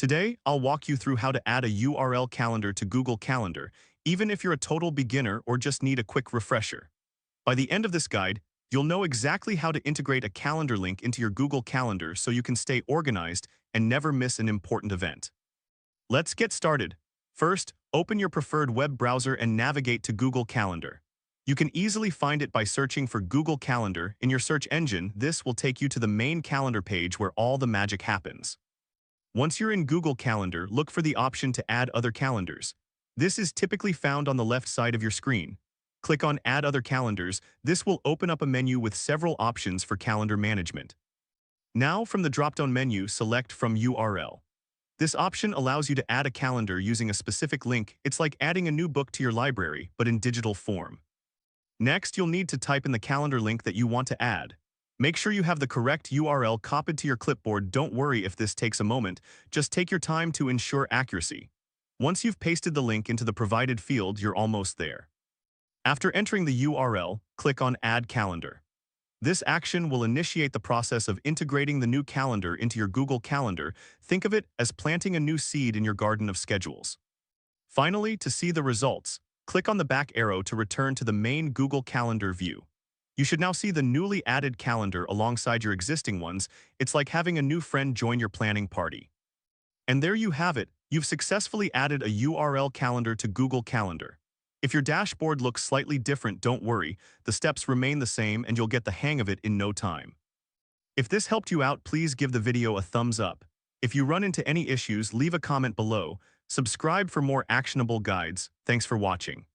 Today, I'll walk you through how to add a URL calendar to Google Calendar, even if you're a total beginner or just need a quick refresher. By the end of this guide, you'll know exactly how to integrate a calendar link into your Google Calendar so you can stay organized and never miss an important event. Let's get started. First, open your preferred web browser and navigate to Google Calendar. You can easily find it by searching for Google Calendar in your search engine. This will take you to the main calendar page where all the magic happens. Once you're in Google Calendar, look for the option to add other calendars. This is typically found on the left side of your screen. Click on Add Other Calendars. This will open up a menu with several options for calendar management. Now, from the drop-down menu, select from URL. This option allows you to add a calendar using a specific link. It's like adding a new book to your library, but in digital form. Next, you'll need to type in the calendar link that you want to add. Make sure you have the correct URL copied to your clipboard. Don't worry if this takes a moment, just take your time to ensure accuracy. Once you've pasted the link into the provided field, you're almost there. After entering the URL, click on Add Calendar. This action will initiate the process of integrating the new calendar into your Google Calendar. Think of it as planting a new seed in your garden of schedules. Finally, to see the results, click on the back arrow to return to the main Google Calendar view. You should now see the newly added calendar alongside your existing ones. It's like having a new friend join your planning party. And there you have it. You've successfully added a URL calendar to Google Calendar. If your dashboard looks slightly different, don't worry. The steps remain the same and you'll get the hang of it in no time. If this helped you out, please give the video a thumbs up. If you run into any issues, leave a comment below. Subscribe for more actionable guides. Thanks for watching.